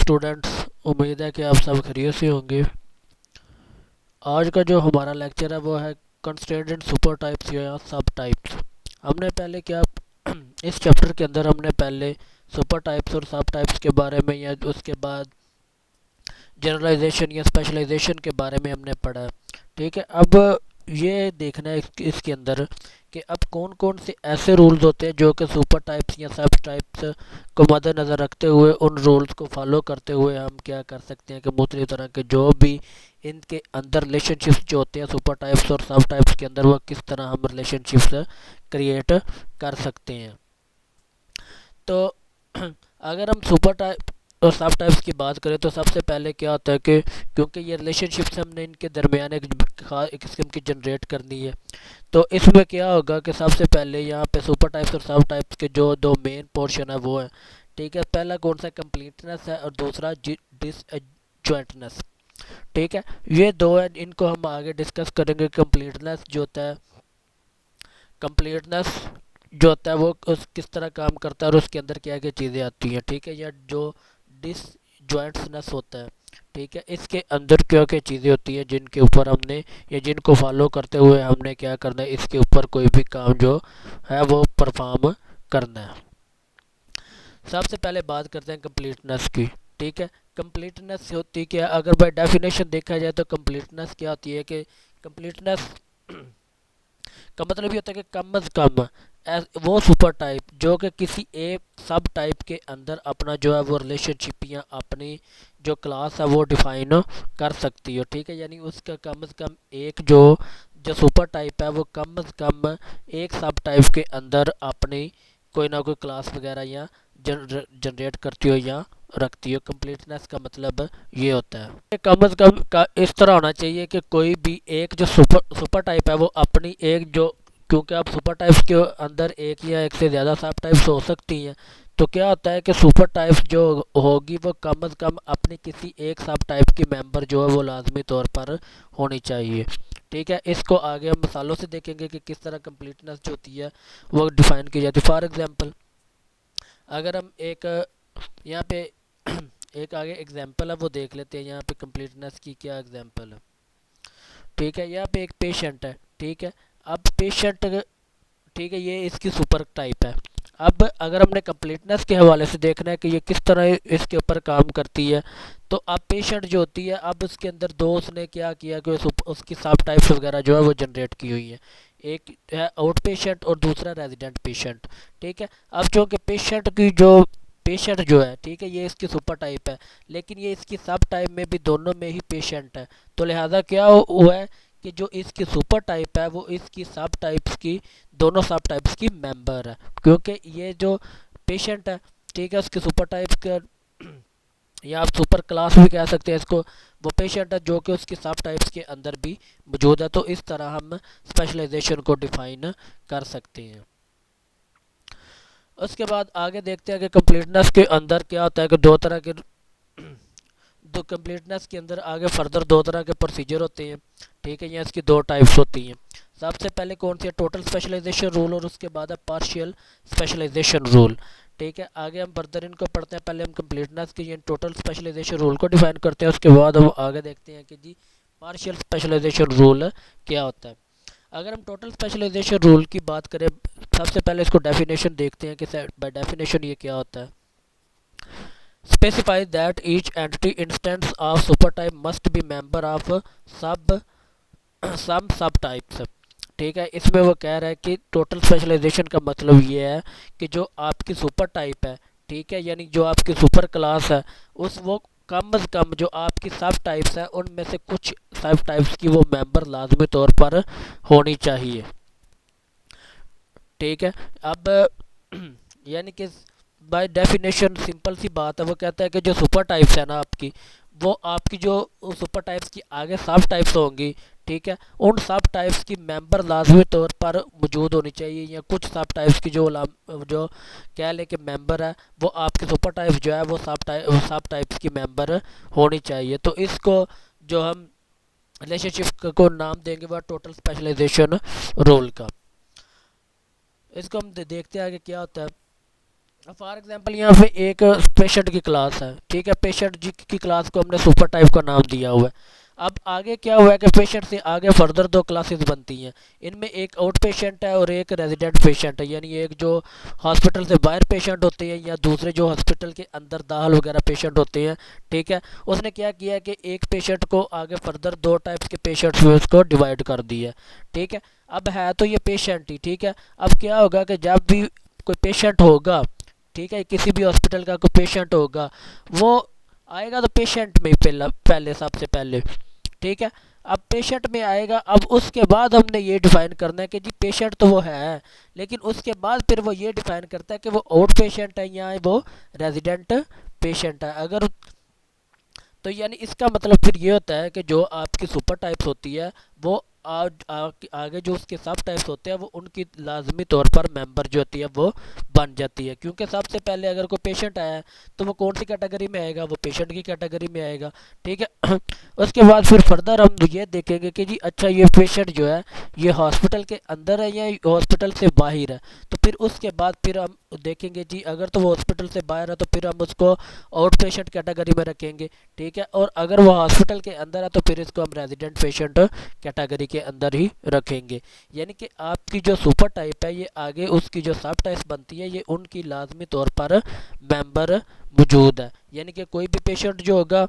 Students, उम्मीद है कि आप सब खैरियत से होंगे। आज का जो हमारा लेक्चर है वो है कंस्ट्रेंट एंड सुपर टाइप्स या सब टाइप्स। हमने पहले क्या इस चैप्टर के अंदर हमने पहले सुपर टाइप्स और सब टाइप्स के बारे में या उसके बाद जनरलाइजेशन या स्पेशलाइजेशन के बारे में हमने पढ़ा। ठीक है, अब ये देखना है इसके अंदर कि अब कौन कौन से ऐसे रूल्स होते हैं जो कि सुपर टाइप्स या सब टाइप्स को मद्देनज़र रखते हुए उन रूल्स को फॉलो करते हुए हम क्या कर सकते हैं कि मुख्तलिफ तरह के जो भी इनके अंदर रिलेशनशिप्स जो होते हैं सुपर टाइप्स और सब टाइप्स के अंदर, वह किस तरह हम रिलेशनशिप्स क्रिएट कर सकते हैं। तो अगर हम सुपर टाइप और सब टाइप्स की बात करें तो सबसे पहले क्या होता है कि क्योंकि ये रिलेशनशिप्स हमने इनके दरमियान एक किस्म की जनरेट करनी है, तो इसमें क्या होगा कि सबसे पहले यहाँ पे सुपर टाइप्स और सब टाइप्स के जो दो मेन पोर्शन है वो है। ठीक है, पहला कौन सा कंप्लीटनेस है और दूसरा डिसजॉइंटनेस। ठीक है, ये दो है, इनको हम आगे डिस्कस करेंगे। कंप्लीटनेस जो होता है वो किस तरह काम करता है और उसके अंदर क्या क्या चीज़ें आती हैं। ठीक है, या जो डिसजॉइंटनेस होता है, ठीक है, इसके अंदर क्या क्या चीज़ें होती हैं जिनके ऊपर हमने या जिनको फॉलो करते हुए हमने क्या करना है, इसके ऊपर कोई भी काम जो है वो परफॉर्म करना है। सबसे पहले बात करते हैं कंप्लीटनेस की। ठीक है, कंप्लीटनेस होती क्या, अगर बाय डेफिनेशन देखा जाए तो कंप्लीटनेस क्या होती है कि कंप्लीटनेस का मतलब ये होता है कि कम अज़ कम वो सुपर टाइप जो कि किसी एक सब टाइप के अंदर अपना जो है वो रिलेशनशिप या अपनी जो क्लास है वो डिफाइन कर सकती हो। ठीक है, यानी उसका कम अज़ कम एक जो सुपर टाइप है वो कम अज़ कम एक सब टाइप के अंदर अपनी कोई ना कोई क्लास वगैरह या जनरेट करती हो या रखती हो। कंप्लीटनेस का मतलब ये होता है कम अज़ कम का इस तरह होना चाहिए कि कोई भी एक जो सुपर टाइप है वो अपनी एक जो, क्योंकि आप सुपर टाइप्स के अंदर एक या एक से ज़्यादा सब टाइप्स हो सकती हैं, तो क्या होता है कि सुपर टाइप्स जो होगी वो कम अज़ कम अपनी किसी एक सब टाइप की मेंबर जो है वो लाजमी तौर पर होनी चाहिए। ठीक है, इसको आगे हम मिसालों से देखेंगे कि किस तरह कंप्लीटनेस जो होती है वो डिफ़ाइन की जाती है। फॉर एग्ज़ाम्पल अगर हम एक यहाँ पे एक आगे एग्जांपल है वो देख लेते हैं। यहाँ पे कंप्लीटनेस की क्या एग्जांपल है। ठीक है, यहाँ पे एक पेशेंट है। ठीक है, अब पेशेंट, ठीक है, ये इसकी सुपर टाइप है। अब अगर हमने कंप्लीटनेस के हवाले से देखना है कि ये किस तरह इसके ऊपर काम करती है, तो अब पेशेंट जो होती है, अब उसके अंदर दो उसने क्या किया कि उसकी सब टाइप्स वगैरह जो है वो जनरेट की हुई है। एक है आउट पेशेंट और दूसरा रेजिडेंट पेशेंट। ठीक है, अब चूँकि पेशेंट जो है, ठीक है, ये इसकी सुपर टाइप है, लेकिन ये इसकी सब टाइप में भी दोनों में ही पेशेंट है। तो लिहाजा क्या हुआ है कि जो इसकी सुपर टाइप है वो इसकी सब टाइप्स की, दोनों सब टाइप्स की मेंबर है, क्योंकि ये जो पेशेंट है, ठीक है, उसकी सुपर टाइप्स का या आप सुपर क्लास भी कह सकते हैं इसको, वो पेशेंट है जो कि उसकी सब टाइप्स के अंदर भी मौजूद है। तो इस तरह हम स्पेशलाइजेशन को डिफाइन कर सकते हैं। उसके बाद आगे देखते हैं कि कंप्लीटनेस के अंदर क्या होता है कि दो कंप्लीटनेस के अंदर आगे फर्दर दो तरह के प्रोसीजर होते हैं। ठीक है, या इसकी दो टाइप्स होती हैं। सबसे पहले कौन सी है, टोटल स्पेशलाइजेशन रूल, और उसके बाद है पार्शियल स्पेशलाइजेशन रूल। ठीक है, आगे हम फर्दर इनको पढ़ते हैं। पहले हम कंप्लीटनेस के टोटल स्पेशलाइजेशन रूल को डिफाइन करते हैं, उसके बाद हम आगे देखते हैं कि जी पार्शियल स्पेशलाइजेशन रूल क्या होता है। अगर हम टोटल स्पेशलाइजेशन रूल की बात करें, सबसे पहले इसको डेफिनेशन देखते हैं कि बाय डेफिनेशन ये क्या होता है। Specify that each entity instance of super type must be member of some sub types. ठीक है, इसमें वो कह रहा है कि टोटल स्पेशलाइजेशन का मतलब ये है कि जो आपकी सुपर टाइप है, ठीक है, यानी जो आपकी सुपर क्लास है, उस वो कम अज़ कम जो आपकी सब टाइप्स है उनमें से कुछ सब टाइप्स की वो मेंबर लाजमी तौर पर होनी चाहिए। ठीक है, अब यानी कि बाय डेफिनेशन सिंपल सी बात है, वो कहता है कि जो सुपर टाइप्स है ना आपकी, वो आपकी जो सुपर टाइप्स की आगे सब टाइप्स होंगी, ठीक है, उन सब टाइप्स की मेंबर लाजमी तौर पर मौजूद होनी चाहिए, या कुछ सब टाइप्स की जो कह लें कि मेंबर है वो आपकी सुपर टाइप्स जो है वो सब टाइप्स की मेंबर होनी चाहिए। तो इसको जो हम रिलेशनशिप को नाम देंगे वह टोटल स्पेशलाइजेशन रूल का। इसको हम देखते हैं आगे क्या होता है। फॉर एग्जांपल यहाँ पे एक पेशेंट की क्लास है, ठीक है, पेशेंट जी की क्लास को हमने सुपर टाइप का नाम दिया हुआ है। अब आगे क्या हुआ है कि पेशेंट से आगे फर्दर दो क्लासेस बनती हैं। इनमें एक आउट पेशेंट है और एक रेजिडेंट पेशेंट है, यानी एक जो हॉस्पिटल से बाहर पेशेंट होते हैं या दूसरे जो हॉस्पिटल के अंदर दाखिल वगैरह पेशेंट होते हैं, ठीक है। उसने क्या किया कि एक पेशेंट को आगे फर्दर दो टाइप्स के पेशेंट्स में उसको डिवाइड कर दिया, ठीक है। अब है तो ये पेशेंट ही, ठीक है। अब क्या होगा कि जब भी कोई पेशेंट होगा, ठीक है, किसी भी हॉस्पिटल का कोई पेशेंट होगा, वो आएगा तो पेशेंट में ही पहला पहले सबसे पहले, ठीक है। अब पेशेंट में आएगा, अब उसके बाद हमने ये डिफाइन करना है कि जी पेशेंट तो वो है, लेकिन उसके बाद फिर वो ये डिफाइन करता है कि वो आउट पेशेंट है या वो रेजिडेंट पेशेंट है। अगर तो यानी इसका मतलब फिर ये होता है कि जो आपकी सुपर टाइप्स होती है वो आगे जो उसके सब टाइप्स होते हैं वो उनकी लाजमी तौर पर मेंबर जो होती है वो बन जाती है, क्योंकि सबसे पहले अगर कोई पेशेंट आया है तो वो कौन सी कैटेगरी में आएगा, वो पेशेंट की कैटेगरी में आएगा, ठीक है। उसके बाद फिर फर्दर हम ये देखेंगे कि जी अच्छा ये पेशेंट जो है ये हॉस्पिटल के अंदर है या हॉस्पिटल से बाहर है। तो फिर उसके बाद फिर हम देखेंगे जी अगर तो वो हॉस्पिटल से बाहर है तो फिर हम उसको आउट पेशेंट कैटेगरी में रखेंगे, ठीक है। और अगर वो हॉस्पिटल के अंदर है तो फिर इसको हम रेजिडेंट पेशेंट कैटेगरी के अंदर ही रखेंगे। यानी कि आपकी जो सुपर टाइप है ये आगे उसकी जो सब टाइप्स बनती है ये उनकी लाजमी तौर पर मेंबर मौजूद है। यानी कि कोई भी पेशेंट जो होगा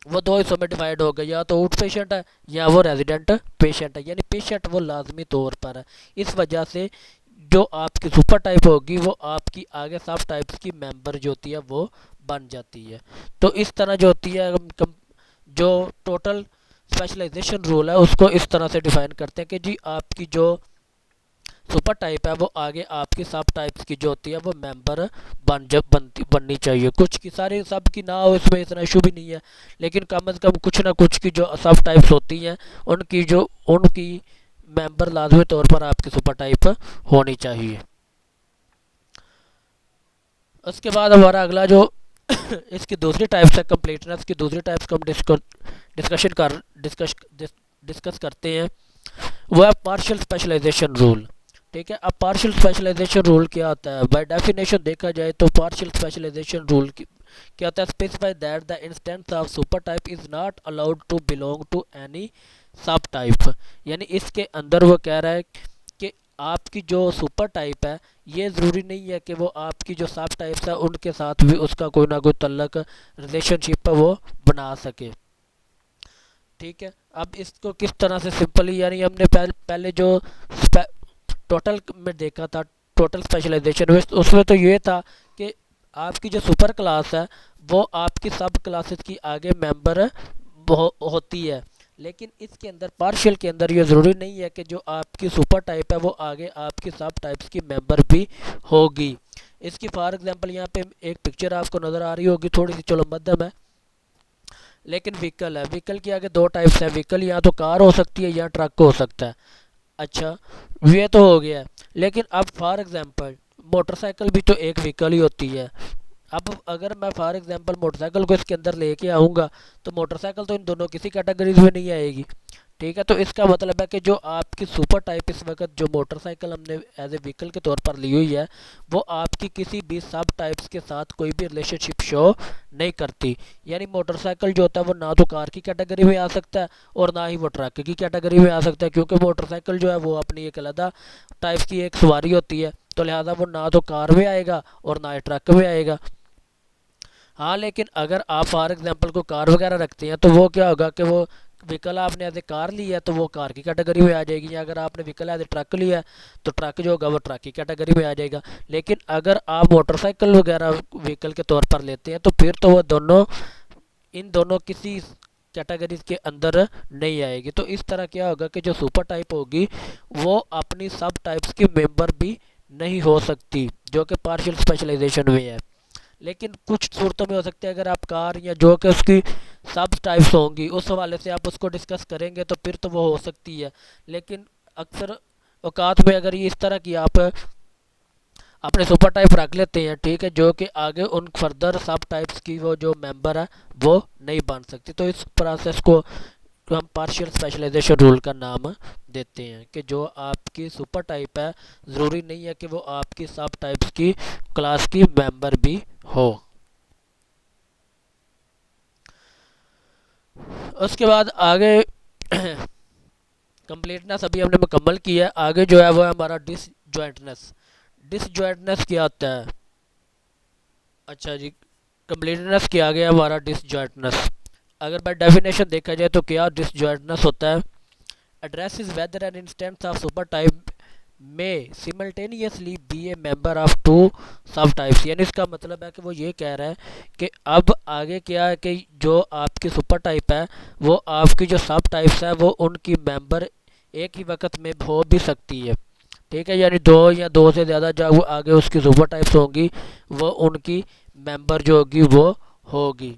वो दो हिस्सों में डिवाइड हो गया, या तो आउट पेशेंट है या वो रेजिडेंट पेशेंट है, यानी पेशेंट वो लाजमी तौर पर है। इस वजह से जो आपकी सुपर टाइप होगी वो आपकी आगे सब टाइप्स की मेंबर जो होती है वो बन जाती है। तो इस तरह जो होती है जो टोटल स्पेशलाइजेशन रूल है उसको इस तरह से डिफाइन करते हैं कि जी आपकी जो सुपर टाइप है वो आगे आपकी सब टाइप्स की जो होती है वो मेंबर बननी चाहिए। कुछ की सारी सब की ना हो इसमें इतना इशू भी नहीं है, लेकिन कम से कम कुछ ना कुछ की जो सब टाइप्स होती हैं उनकी मेंबर लाजमी तौर पर आपकी सुपर टाइप होनी चाहिए। उसके बाद हमारा अगला जो इसकी दूसरी टाइप्स है कंप्लीटनेस की दूसरी टाइप्स को हम डिस्कशन कर डिस्कस डिस्कस करते हैं, वो है पार्शियल स्पेशलाइजेशन रूल, ठीक है। अब पार्शियल स्पेशलाइजेशन रूल क्या होता है, बाय डेफिनेशन देखा जाए तो पार्शियल स्पेशलाइजेशन रूल क्या होता है, specify that the instance of super type is not allowed to belong to any sub type. यानी इसके अंदर वो कह रहा है कि आपकी जो सुपर टाइप है ये ज़रूरी नहीं है कि वो आपकी जो सब टाइप्स है उनके साथ भी उसका कोई ना कोई तल्लक रिलेशनशिप है वो बना सके, ठीक है। अब इसको किस तरह से सिंपली, यानी हमने पहले जो टोटल में देखा था टोटल स्पेशलाइजेशन में, उसमें तो ये था कि आपकी जो सुपर क्लास है वो आपकी सब क्लासेस की आगे मेंबर होती है, लेकिन इसके अंदर पार्शियल के अंदर ये ज़रूरी नहीं है कि जो आपकी सुपर टाइप है वो आगे आपकी सब टाइप्स की मेंबर भी होगी। इसकी फॉर एग्जांपल यहाँ पे एक पिक्चर आपको नज़र आ रही होगी, थोड़ी सी चलो मध्यम है, लेकिन व्हीकल है, व्हीकल की आगे दो टाइप्स है, व्हीकल या तो कार हो सकती है या ट्रक हो सकता है। अच्छा ये तो हो गया, लेकिन अब फॉर एग्जांपल मोटरसाइकिल भी तो एक व्हीकल ही होती है। अब अगर मैं फॉर एग्जांपल मोटरसाइकिल को इसके अंदर लेके आऊँगा तो मोटरसाइकिल तो इन दोनों किसी कैटेगरीज में नहीं आएगी, ठीक है। तो इसका मतलब है कि जो आपकी सुपर टाइप इस वक्त जो मोटरसाइकिल हमने एज ए व्हीकल के तौर पर ली हुई है वो आपकी किसी भी सब टाइप्स के साथ कोई भी रिलेशनशिप शो नहीं करती। यानी मोटरसाइकिल जो होता है वो ना तो कार की कैटेगरी में आ सकता है और ना ही वो ट्रक की कैटेगरी में आ सकता है, क्योंकि मोटरसाइकिल जो है वो अपनी एक अलग टाइप की एक सवारी होती है, तो लिहाजा वो ना तो कार में आएगा और ना ही ट्रक में आएगा। हाँ लेकिन अगर आप फॉर एग्जांपल को कार वगैरह रखते हैं तो वो क्या होगा कि वो व्हीकल आपने एज ए कार लिया है तो वो कार की कैटेगरी में आ जाएगी, या अगर आपने व्हीकल एज ए ट्रक लिया है तो ट्रक जो होगा वो ट्रक की कैटेगरी में आ जाएगा। लेकिन अगर आप मोटरसाइकिल वगैरह व्हीकल के तौर पर लेते हैं तो फिर तो वो दोनों इन दोनों किसी कैटेगरीज के अंदर नहीं आएगी। तो इस तरह क्या होगा कि जो सुपर टाइप होगी वो अपनी सब टाइप्स की मेंबर भी नहीं हो सकती, जो कि पार्शियल स्पेशलाइजेशन में है। लेकिन कुछ सूरतों में हो सकता है अगर आप कार या जो कि उसकी सब टाइप्स होंगी उस हवाले से आप उसको डिस्कस करेंगे तो फिर तो वो हो सकती है। लेकिन अक्सर औकात में अगर ये इस तरह की आप अपने सुपर टाइप रख लेते हैं, ठीक है, जो कि आगे उन फर्दर सब टाइप्स की वो जो मेंबर है वो नहीं बन सकती। तो इस प्रोसेस को हम पार्शियल स्पेशलाइजेशन रूल का नाम देते हैं कि जो आपकी सुपर टाइप है ज़रूरी नहीं है कि वो आपकी सब टाइप्स की क्लास की मेंबर भी हो। उसके बाद आगे कंप्लीटनेस अभी हमने मुकम्मल किया है। आगे जो है वो है हमारा डिसजॉइंटनेस। डिसजॉइंटनेस क्या होता है? अच्छा जी, कंप्लीटनेस किया गया हमारा डिसजॉइंटनेस। अगर बाय डेफिनेशन देखा जाए तो क्या डिसजॉइंटनेस होता है? addresses whether an instance of supertype may simultaneously be a member of two subtypes। यानी इसका मतलब है कि वो ये कह रहा है कि अब आगे क्या है कि जो आपकी सुपर टाइप है वो आपकी जो सब टाइप्स है वो उनकी मेंबर एक ही वक्त में हो भी सकती है। ठीक है, यानी दो या दो से ज़्यादा जो आगे उसकी सुपर टाइप्स होंगी वो उनकी मेंबर जो होगी वो होगी।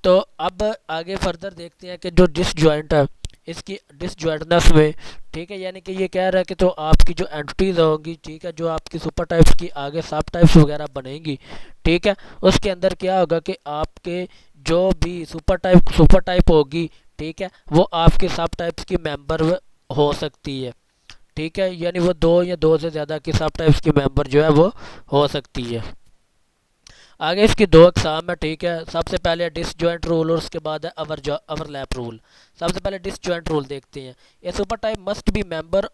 तो अब आगे फर्दर देखते हैं कि जो डिसजॉइंट है इसकी डिसजॉइंटनेस में, ठीक है, यानी कि ये कह रहा है कि तो आपकी जो एंटिटीज़ होंगी, ठीक है, जो आपकी सुपर टाइप्स की आगे सब टाइप्स वगैरह बनेंगी, ठीक है, उसके अंदर क्या होगा कि आपके जो भी सुपर टाइप होगी, ठीक है, वो आपके सब टाइप्स की मेंबर हो सकती है। ठीक है, यानी वो दो या दो से ज़्यादा की सब टाइप्स की मेंबर जो है वो हो सकती है। आगे इसकी दो अकसाम है। ठीक है, सबसे पहले डिसजॉइंट रूल और उसके बाद है ओवरलैप रूल। सबसे पहले डिसजॉइंट रूल देखते हैं। A super type must be member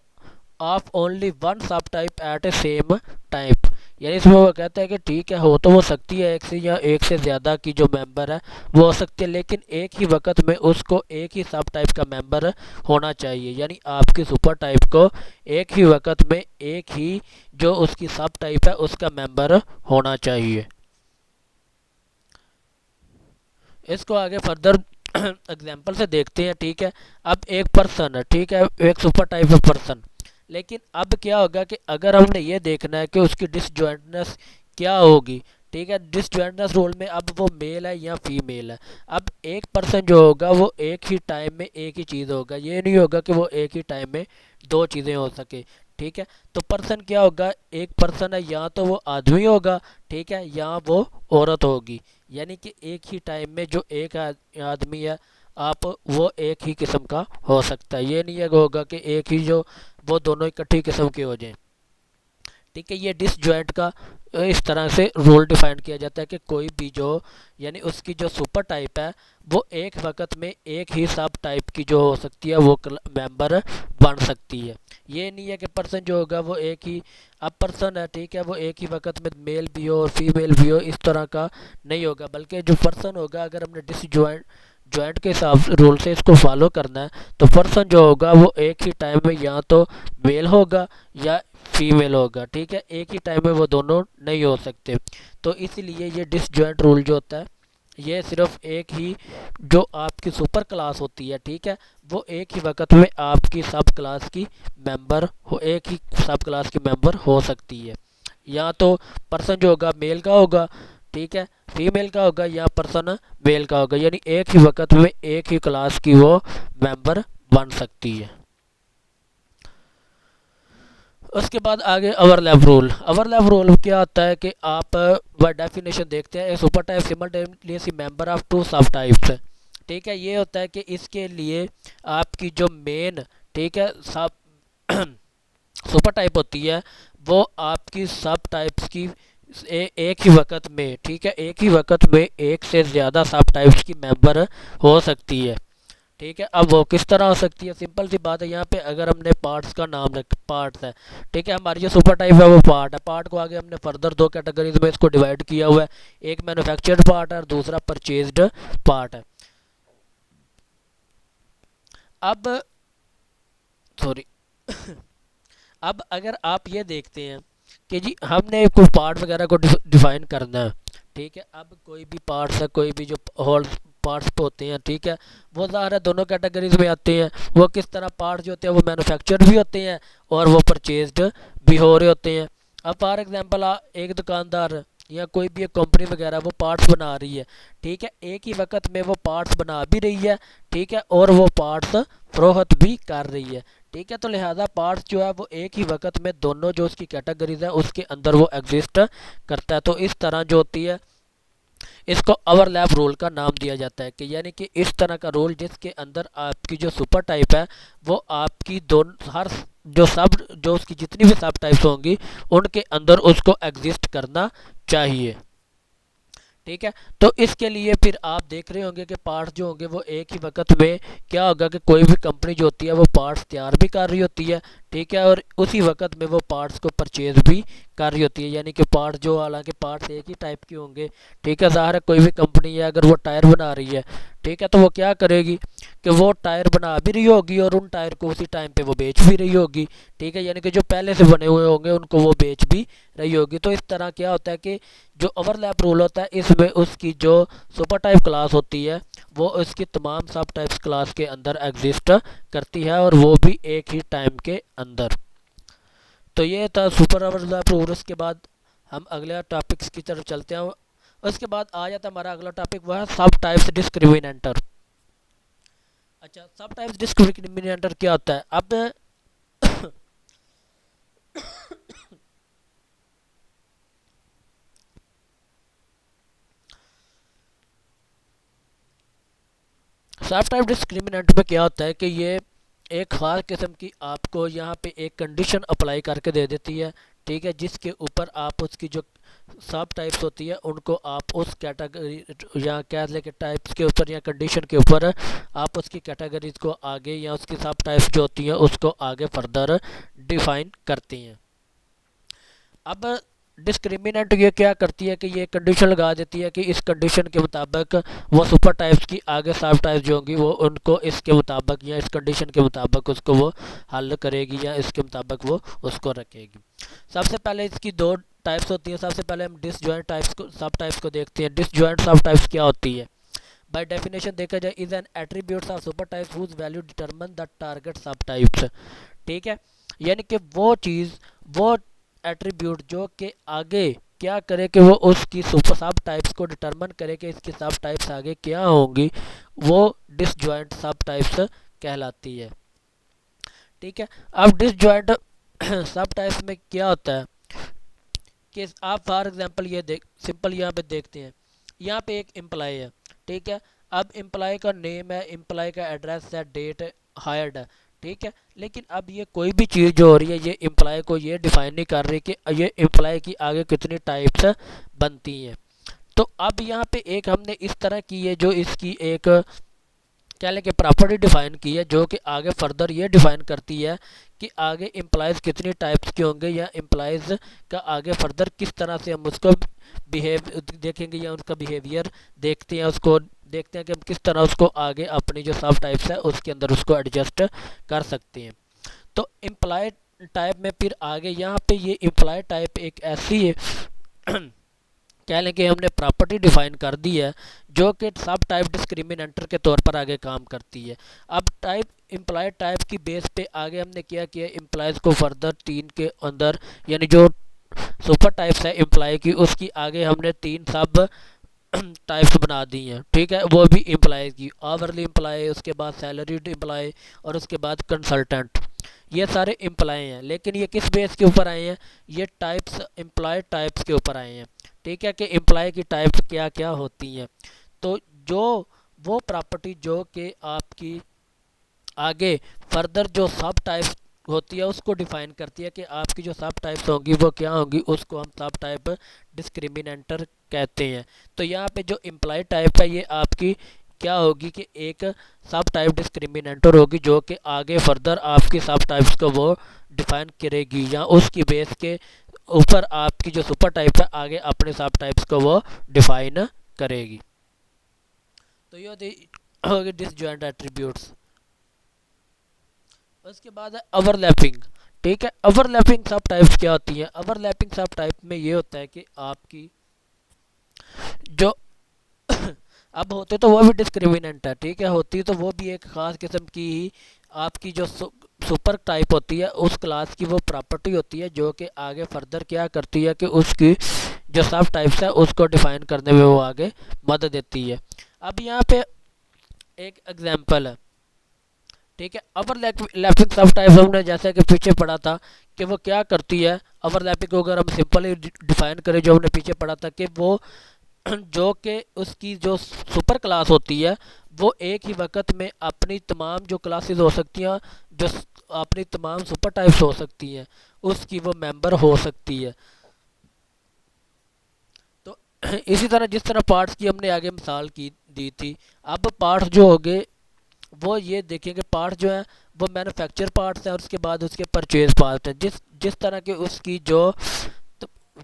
of only one sub type at a same type. यानी इसमें वो कहता है कि ठीक है, हो तो वो सकती है एक से या एक से ज़्यादा की जो मेंबर है वो हो सकती है, लेकिन एक ही वक्त में उसको एक ही सब टाइप का मेंबर होना चाहिए। यानी आपकी सुपर टाइप को एक ही वक्त में एक ही जो उसकी सब टाइप है उसका मेंबर होना चाहिए। इसको आगे फर्दर एग्जांपल से देखते हैं। ठीक है, अब एक पर्सन है, ठीक है, एक सुपर टाइप ऑफ पर्सन, लेकिन अब क्या होगा कि अगर हमने ये देखना है कि उसकी डिसजॉइंटनेस क्या होगी, ठीक है, डिसजॉइंटनेस रूल में अब वो मेल है या फीमेल है। अब एक पर्सन जो होगा वो एक ही टाइम में एक ही चीज़ होगा, ये नहीं होगा कि वो एक ही टाइम में दो चीज़ें हो सके। ठीक है, तो पर्सन क्या होगा, एक पर्सन है या तो वो आदमी होगा, ठीक है, या वो औरत होगी। यानी कि एक ही टाइम में जो एक आदमी है आप वो एक ही किस्म का हो सकता है, ये नहीं है होगा कि एक ही जो वो दोनों इकट्ठी किस्म के हो जाएं। ठीक है, ये डिसजॉइंट का इस तरह से रूल डिफाइन किया जाता है कि कोई भी जो यानी उसकी जो सुपर टाइप है वो एक वक्त में एक ही सब टाइप की जो हो सकती है वो मेंबर बन सकती है। ये नहीं है कि पर्सन जो होगा वो एक ही, अब पर्सन है, ठीक है, वो एक ही वक्त में मेल भी हो और फीमेल भी हो, इस तरह का नहीं होगा, बल्कि जो पर्सन होगा अगर हमने जॉइंट के हिसाब रूल से इसको फॉलो करना है तो पर्सन जो होगा वो एक ही टाइम में या तो मेल होगा या फीमेल होगा। ठीक है, एक ही टाइम में वो दोनों नहीं हो सकते। तो इसीलिए ये डिसजॉइंट रूल जो होता है ये सिर्फ एक ही जो आपकी सुपर क्लास होती है, ठीक है, वो एक ही वक्त में आपकी सब क्लास की मेंबर हो, एक ही सब क्लास की मेंबर हो सकती है। या तो पर्सन जो होगा मेल का होगा, ठीक है, फीमेल का होगा, या पर्सन मेल का होगा, यानी एक ही वक्त में एक ही क्लास की वो मेंबर बन सकती है। उसके बाद आगे ओवरलैप रूल। ओवरलैप रूल क्या होता है कि आप बाय डेफिनेशन देखते हैं super type simultaneously member of two sub types. ठीक है, ये होता है कि इसके लिए आपकी जो मेन, ठीक है, सब सुपर टाइप होती है वो आपकी सब टाइप्स की एक ही वक्त में, ठीक है, एक ही वक्त में एक से ज़्यादा सब टाइप्स की मेंबर हो सकती है। ठीक है, अब वो किस तरह हो सकती है? सिंपल सी बात है, यहाँ पे अगर हमने पार्ट्स का नाम रख, पार्ट्स है, ठीक है, हमारी जो सुपर टाइप है वो पार्ट है। पार्ट को आगे हमने फर्दर दो कैटेगरीज में इसको डिवाइड किया हुआ है, एक मैन्युफैक्चर्ड पार्ट है और दूसरा परचेज्ड पार्ट है। अब सॉरी अब अगर आप ये देखते हैं कि जी हमने कोई पार्ट वगैरह को डिफाइन करना है, ठीक है, अब कोई भी पार्ट्स है, कोई भी जो होल पार्ट्स होते हैं, ठीक है, वो ज़ाहिर है दोनों कैटेगरीज में आते हैं। वो किस तरह पार्ट्स जो होते हैं वो मैन्युफैक्चर्ड भी होते हैं और वो परचेज्ड भी हो रहे होते हैं। अब फॉर एग्जांपल एक दुकानदार या कोई भी एक कंपनी वगैरह वो पार्ट्स बना रही है, ठीक है, एक ही वक्त में वो पार्ट्स बना भी रही है, ठीक है, और वो पार्ट्स फरोख्त भी कर रही है। ठीक है, तो लिहाजा पार्ट्स जो है वो एक ही वक्त में दोनों जो उसकी कैटेगरीज है उसके अंदर वो एग्जिस्ट करता है। तो इस तरह जो होती है इसको ओवरलैप रूल का नाम दिया जाता है, कि यानी कि इस तरह का रूल जिसके अंदर आपकी जो सुपर टाइप है वो आपकी दोनों हर जो उसकी जितनी भी सब टाइप्स होंगी उनके अंदर उसको एग्जिस्ट करना चाहिए। ठीक है, तो इसके लिए फिर आप देख रहे होंगे कि पार्ट्स जो होंगे वो एक ही वक्त में क्या होगा कि कोई भी कंपनी जो होती है वो पार्ट्स तैयार भी कर रही होती है, ठीक है, और उसी वक्त में वो पार्ट्स को परचेज भी कर रही होती है। यानी कि पार्ट्स जो, हालांकि पार्ट्स एक ही टाइप के होंगे, ठीक है, ज़ाहिर है कोई भी कंपनी है अगर वो टायर बना रही है, ठीक है, तो वो क्या करेगी कि वो टायर बना भी रही होगी और उन टायर को उसी टाइम पे वो बेच भी रही होगी, ठीक है, यानी कि जो पहले से बने हुए होंगे उनको वो बेच भी रही होगी। तो इस तरह क्या होता है कि जो ओवरलैप रूल होता है इसमें उसकी जो सुपर टाइप क्लास होती है वो उसकी तमाम सब टाइप्स क्लास के अंदर एग्जिस्ट करती है, और वो भी एक ही टाइम के अंदर। तो ये था सुपर ओवरलैप रूल। उसके बाद हम अगले टॉपिक्स की तरफ चलते हैं। उसके बाद आ जाता है हमारा अगला टॉपिक, वह है सब टाइप्स डिस्क्रिमिनेटर। अच्छा, सब टाइप्स डिस्क्रिमिनेटर क्या होता है? अब सब टाइप डिस्क्रिमिनेंट में क्या होता है कि ये एक ख़ास किस्म की आपको यहाँ पे एक कंडीशन अप्लाई करके दे देती है, ठीक है, जिसके ऊपर आप उसकी जो सब टाइप्स होती है उनको आप उस कैटेगरी या कह लें कि टाइप्स के ऊपर या कंडीशन के ऊपर आप उसकी कैटेगरीज को आगे या उसकी सब टाइप्स जो होती हैं उसको आगे फर्दर डिफाइन करती हैं। अब डिस्क्रिमिनेंट ये क्या करती है कि ये कंडीशन लगा देती है कि इस कंडीशन के मुताबिक वो सुपर टाइप्स की आगे सब टाइप्स जो होंगी वो उनको इसके मुताबिक या इस कंडीशन के मुताबिक उसको वो हल करेगी या इसके मुताबिक वो उसको रखेगी। सबसे पहले इसकी दो टाइप्स होती हैं। सबसे पहले हम डिसजॉइंट टाइप्स को सब टाइप्स को देखते हैं। डिसजॉइंट सब टाइप्स क्या होती है? बाय डेफिनेशन देखा जाए is an attributes of super types whose value determine the target sub types. ठीक है, यानी कि वो चीज़, वो एट्रीब्यूट जो कि आगे क्या करे कि वो उसकी सुपर सब टाइप्स को डिटरमिन करे कि इसकी सब टाइप्स आगे क्या होंगी, वो डिसजॉइंट सब टाइप्स कहलाती है। ठीक है, अब डिसजॉइंट सब टाइप्स में क्या होता है कि आप फॉर एग्जांपल ये देख सिंपल यहाँ पे देखते हैं, यहाँ पे एक एम्प्लॉय है, ठीक है, अब एम्प्लॉय का नेम है, एम्प्लॉय का एड्रेस है, डेट हायर्ड है, ठीक है, लेकिन अब ये कोई भी चीज़ जो हो रही है ये एम्प्लॉय को ये डिफाइन नहीं कर रही कि ये एम्प्लॉय की आगे कितनी टाइप्स बनती हैं। तो अब यहाँ पे एक हमने इस तरह की है जो इसकी एक क्या लेके प्रॉपर्टी डिफाइन की है जो कि आगे फर्दर ये डिफाइन करती है कि आगे एम्प्लॉयज़ कितनी टाइप्स के होंगे या एम्प्लॉयज़ का आगे फर्दर किस तरह से हम उसको बिहेव देखेंगे या उनका बिहेवियर देखते हैं, उसको देखते हैं कि हम किस तरह उसको आगे अपनी जो सब टाइप्स है उसके अंदर उसको एडजस्ट कर सकते हैं। तो एम्प्लॉय टाइप में फिर आगे यहाँ पे ये एम्प्लॉय टाइप एक ऐसी है कह लें कि हमने प्रॉपर्टी डिफाइन कर दी है जो कि सब टाइप डिस्क्रिमिनेटर के तौर पर आगे काम करती है। अब टाइप एम्प्लॉय टाइप की बेस पे आगे हमने क्या किया, एम्प्लॉयज़ को फर्दर 3 के अंदर यानी जो सुपर टाइप्स है एम्प्लॉय की उसकी आगे हमने 3 सब टाइप्स बना दी हैं, ठीक है, वो भी एम्प्लॉय की, आवरली एम्प्लॉय, उसके बाद सैलरीड एम्प्लॉय और उसके बाद कंसल्टेंट, ये सारे एम्प्लॉय हैं। लेकिन ये किस बेस के ऊपर आए हैं? ये टाइप्स एम्प्लॉय टाइप्स के ऊपर आए हैं, ठीक है, कि एम्प्लॉय की टाइप्स क्या क्या होती हैं। तो जो वो प्रॉपर्टी जो कि आपकी आगे फर्दर जो सब टाइप्स होती है उसको डिफाइन करती है कि आपकी जो सब टाइप्स होंगी वो क्या होंगी, उसको हम सब टाइप डिस्क्रिमिनेटर कहते हैं। तो यहाँ पे जो एम्प्लॉय टाइप है ये आपकी क्या होगी कि एक सब टाइप डिस्क्रिमिनेटर होगी जो कि आगे फर्दर आपकी सब टाइप्स को वो डिफाइन करेगी या उसकी बेस के ऊपर आपकी जो सुपर टाइप है आगे अपने सब टाइप्स को वो डिफाइन करेगी। तो ये होगी डिसजॉइंट एट्रीब्यूट्स। उसके बाद है ओवरलैपिंग। ठीक है, ओवरलैपिंग सब टाइप्स क्या होती हैं? ओवरलैपिंग सब टाइप में ये होता है कि आपकी जो अब होते तो वो भी डिस्क्रिमिनेंट है, ठीक है, होती तो वो भी एक ख़ास किस्म की ही आपकी जो सुपर टाइप होती है उस क्लास की वो प्रॉपर्टी होती है जो कि आगे फर्दर क्या करती है कि उसकी जो सब टाइप्स है उसको डिफाइन करने में वो आगे मदद देती है। अब यहाँ पे एक एग्जांपल है, ठीक है, ओवरलैपिंग सब टाइप्स हमने जैसे कि पीछे पढ़ा था कि वो क्या करती है। ओवरलैपिंग को अगर हम सिंपली डिफाइन करें जो हमने पीछे पढ़ा था कि वो जो कि उसकी जो सुपर क्लास होती है वो एक ही वक्त में अपनी तमाम जो क्लासेस हो सकती हैं, जो अपनी तमाम सुपर टाइप्स हो सकती हैं, उसकी वो मेंबर हो सकती है। तो इसी तरह जिस तरह पार्ट्स की हमने आगे मिसाल की दी थी, अब पार्ट्स जो हो गए वो ये देखेंगे, पार्ट्स जो है वो मैन्युफैक्चर पार्ट्स हैं और उसके बाद उसके परचेज पार्ट्स हैं। जिस जिस तरह के उसकी तो,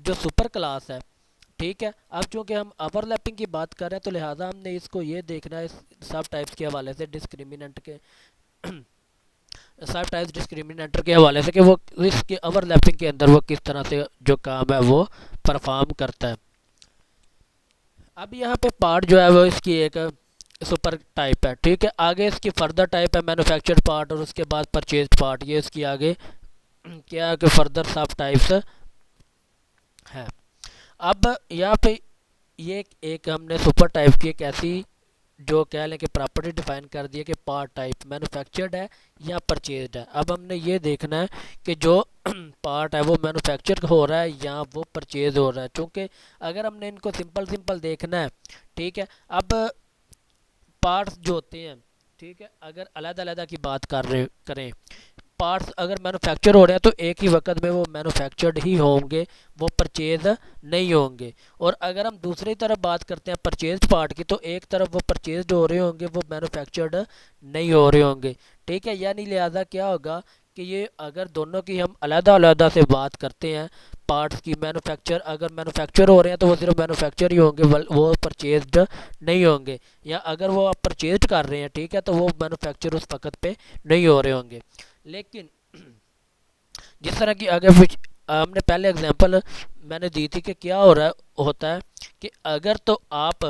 जो सुपर क्लास है, ठीक है। अब चूँकि हम ओवरलैपिंग की बात कर रहे हैं तो लिहाजा हमने इसको ये देखना है सब टाइप्स के हवाले से, डिस्क्रिमिनेंट के सब टाइप्स डिस्क्रिमिनेंटर के हवाले से, कि वो इसके ओवरलैपिंग के अंदर वो किस तरह से जो काम है वो परफॉर्म करता है। अब यहाँ पे पार्ट जो है वो इसकी एक सुपर टाइप है, ठीक है। आगे इसकी फर्दर टाइप है मैन्युफैक्चर्ड पार्ट और उसके बाद परचेज पार्ट, ये इसकी आगे क्या है कि फर्दर सब टाइप्स है। अब यहाँ पे ये एक हमने सुपर टाइप की एक ऐसी जो कह लें कि प्रॉपर्टी डिफाइन कर दी है कि पार्ट टाइप मैन्युफैक्चर्ड है या परचेज्ड है। अब हमने ये देखना है कि जो पार्ट है वो मैन्युफैक्चर हो रहा है या वो परचेज हो रहा है। चूँकि अगर हमने इनको सिंपल सिंपल देखना है, ठीक है। अब पार्ट्स जो होते हैं, ठीक है, अगर अलग-अलग की बात करें, पार्ट्स अगर मैन्युफैक्चर हो रहे हैं तो एक ही वक्त में वो मैन्युफैक्चर्ड ही होंगे, वो परचेज नहीं होंगे। और अगर हम दूसरी तरफ बात करते हैं परचेज पार्ट की, तो एक तरफ वो परचेज हो रहे होंगे, वो मैन्युफैक्चर्ड नहीं हो रहे होंगे, ठीक है। यानी लिहाजा क्या होगा कि ये अगर दोनों की हम अलग-अलग से बात करते हैं पार्ट्स की, मैन्युफैक्चर अगर मैन्युफैक्चर हो रहे हैं तो वो सिर्फ मैन्युफैक्चर ही होंगे, वो परचेज्ड नहीं होंगे। या अगर वो आप परचेज कर रहे हैं, ठीक है, तो वो मैन्युफैक्चर उस वक्त पे नहीं हो रहे होंगे। लेकिन जिस तरह की अगर हमने पहले एग्जांपल मैंने दी थी कि क्या हो रहा होता है कि अगर तो आप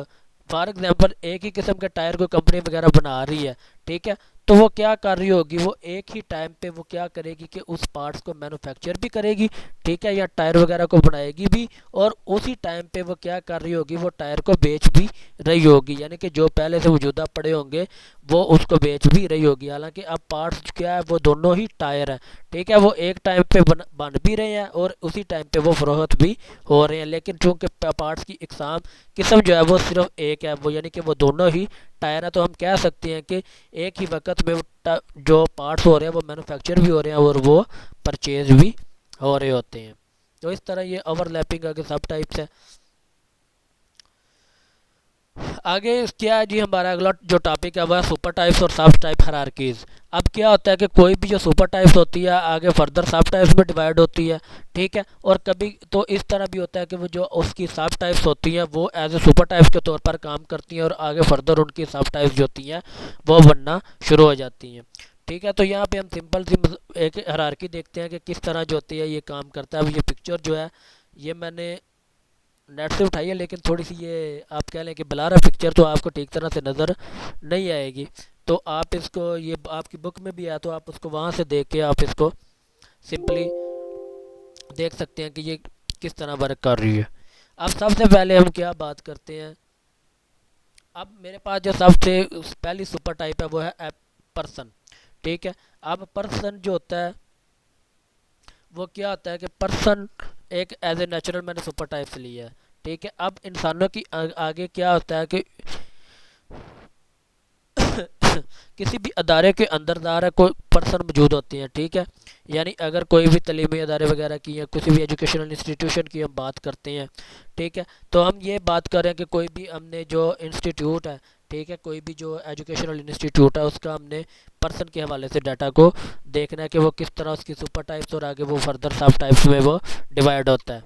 फॉर एग्जांपल एक ही किस्म के टायर को कंपनी वगैरह बना रही है, ठीक है, तो वो क्या कर रही होगी, वो एक ही टाइम पे वो क्या करेगी कि उस पार्ट्स को मैन्युफैक्चर भी करेगी, ठीक है, या टायर वगैरह को बनाएगी भी, और उसी टाइम पे वो क्या कर रही होगी, वो टायर को बेच भी रही होगी। यानी कि जो पहले से मौजूदा पड़े होंगे वो उसको बेच भी रही होगी। हालांकि अब पार्ट्स क्या है, वो दोनों ही टायर हैं, ठीक है, वो एक टाइम पे बन भी रहे हैं और उसी टाइम पे वो फरोख्त भी हो रहे हैं। लेकिन चूँकि पार्ट्स की इकसाम किस्म जो है वो सिर्फ एक है, वो यानी कि वो दोनों ही टायर है, तो हम कह सकते हैं कि एक ही वक्त में जो पार्ट्स हो रहे हैं वो मैन्युफैक्चर भी हो रहे हैं और वो परचेज भी हो रहे होते हैं। तो इस तरह ये ओवरलैपिंग के सब टाइप्स है। आगे क्या है जी, हमारा अगला जो टॉपिक है वह सुपर टाइप्स और सब टाइप हायरार्कीज़। अब क्या होता है कि कोई भी जो सुपर टाइप्स होती है आगे फर्दर सब टाइप्स में डिवाइड होती है, ठीक है। और कभी तो इस तरह भी होता है कि वो जो उसकी सब टाइप्स होती हैं वो एज ए सुपर टाइप्स के तौर पर काम करती हैं और आगे फर्दर उनकी सब टाइप्स जो होती हैं वो बनना शुरू हो जाती हैं, ठीक है। तो यहाँ पे हम सिंपल सी एक हायरार्की देखते हैं कि किस तरह जो होती है ये काम करता है। अब ये पिक्चर जो है ये मैंने नेट से उठाई है, लेकिन थोड़ी सी ये आप कह लें कि ब्लर है पिक्चर, तो आपको ठीक तरह से नज़र नहीं आएगी। तो आप इसको, ये आपकी बुक में भी है तो आप उसको वहाँ से देख के आप इसको सिंपली देख सकते हैं कि ये किस तरह वर्क कर रही है। अब सबसे पहले हम क्या बात करते हैं, अब मेरे पास जो सबसे पहली सुपर टाइप है वो है पर्सन, ठीक है। अब पर्सन जो होता है वो क्या होता है कि पर्सन एक एज ए नेचुरल मैंने सुपर टाइप से लिया है, ठीक है। अब इंसानों की आगे क्या होता है कि किसी भी अदारे के अंदर दारा कोई पर्सन मौजूद होते हैं, ठीक है। यानी अगर कोई भी तलीमी अदारे वगैरह की या किसी भी एजुकेशनल इंस्टीट्यूशन की हम बात करते हैं, ठीक है, तो हम ये बात कर रहे हैं कि कोई भी हमने जो इंस्टीट्यूट है, ठीक है, कोई भी जो एजुकेशनल इंस्टीट्यूट है उसका हमने पर्सन के हवाले से डाटा को देखना है कि वो किस तरह उसकी सुपर टाइप्स और आगे वो फर्दर सब टाइप्स में वो डिवाइड होता है।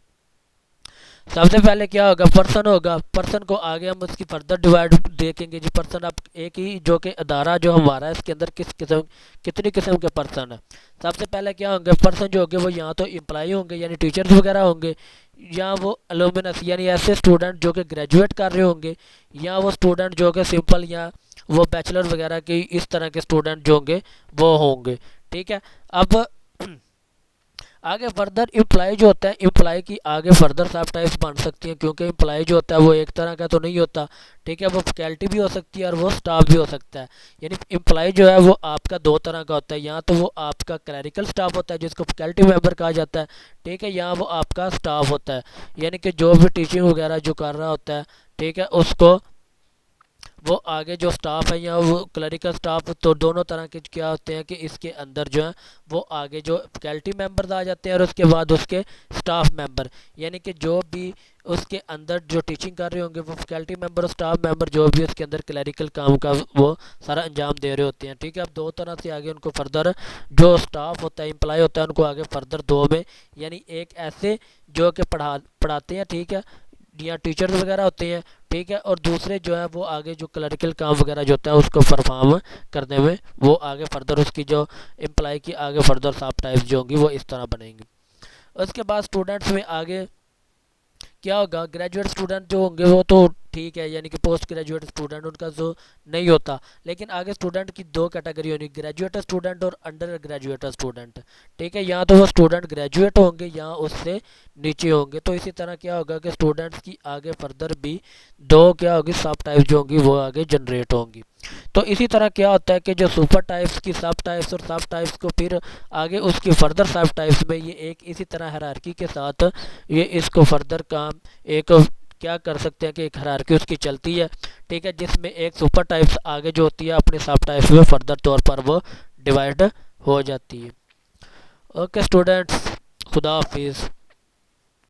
सबसे पहले क्या होगा, पर्सन होगा। पर्सन को आगे हम उसकी फर्दर डिवाइड देखेंगे जी। पर्सन अब एक ही जो कि अदारा जो हमारा है इसके अंदर कितनी किस्म के पर्सन है। सबसे पहले क्या होंगे, पर्सन जो होंगे वो यहाँ तो एम्प्लॉई होंगे यानी टीचर्स वगैरह होंगे, या वो अलुमिनस यानी ऐसे स्टूडेंट जो कि ग्रेजुएट कर रहे होंगे, या वो स्टूडेंट जो कि सिंपल या वो बैचलर वगैरह की इस तरह के स्टूडेंट जो होंगे वो होंगे, ठीक है। अब आगे फर्दर एम्प्लॉय जो होता है, एम्प्लॉय की आगे फर्दर सब टाइप्स बन सकती हैं, क्योंकि एम्प्लॉय जो होता है वो एक तरह का तो नहीं होता, ठीक है, वो फैकल्टी भी हो सकती है और वो स्टाफ भी हो सकता है। यानी एम्प्लॉय जो है वो आपका दो तरह का होता है, या तो वो आपका क्लरिकल स्टाफ होता है जिसको फैकल्टी मेंबर कहा जाता है, ठीक है, या वो आपका स्टाफ होता है, यानी कि जो भी टीचिंग वगैरह जो कर रहा होता है, ठीक है, उसको वो आगे जो स्टाफ है या वो क्लरिकल स्टाफ, तो दोनों तरह के क्या होते हैं कि इसके अंदर जो है वो आगे जो फैकल्टी मेंबर्स आ जाते हैं और उसके बाद उसके स्टाफ मेंबर, यानी कि जो भी उसके अंदर जो टीचिंग कर रहे होंगे वो फैकल्टी मेंबर और स्टाफ मेंबर जो भी उसके अंदर क्लरिकल काम का वो सारा अंजाम दे रहे होते हैं। ठीक है, अब दो तरह से आगे उनको फर्दर जो स्टाफ होता है, एम्प्लॉय होता है, उनको आगे फर्दर दो में, यानी एक ऐसे जो कि पढ़ाते हैं, ठीक है, या टीचर्स वगैरह होते हैं, ठीक है, और दूसरे जो है वो आगे जो क्लरिकल काम वगैरह जो होता है उसको परफॉर्म करने में वो आगे फर्दर उसकी जो एम्प्लॉय की आगे फर्दर सब टाइप्स जो होंगी वो इस तरह बनेंगी। उसके बाद स्टूडेंट्स में आगे क्या होगा, ग्रेजुएट स्टूडेंट जो होंगे वो तो ठीक है, यानी कि पोस्ट ग्रेजुएट स्टूडेंट उनका जो नहीं होता, लेकिन आगे स्टूडेंट की दो कैटेगरी होनी, ग्रेजुएट स्टूडेंट और अंडर ग्रेजुएट स्टूडेंट। ठीक है, यहाँ तो वो स्टूडेंट ग्रेजुएट होंगे या उससे नीचे होंगे। तो इसी तरह क्या होगा कि स्टूडेंट्स की आगे फर्दर भी दो क्या होगी सब टाइप्स जो होंगी वो आगे जनरेट होंगी। तो इसी तरह क्या होता है कि जो सुपर टाइप्स की सब टाइप्स और सब टाइप्स को फिर आगे उसकी फर्दर सब टाइप्स में ये एक इसी तरह हायरार्की के साथ ये इसको फर्दर काम एक क्या कर सकते हैं कि एक हायरार्की उसकी चलती है। ठीक है, जिसमें एक सुपर टाइप्स आगे जो होती है अपने सब टाइप्स में फर्दर तौर पर वो डिवाइड हो जाती है। ओके स्टूडेंट्स, खुदा हाफिज़।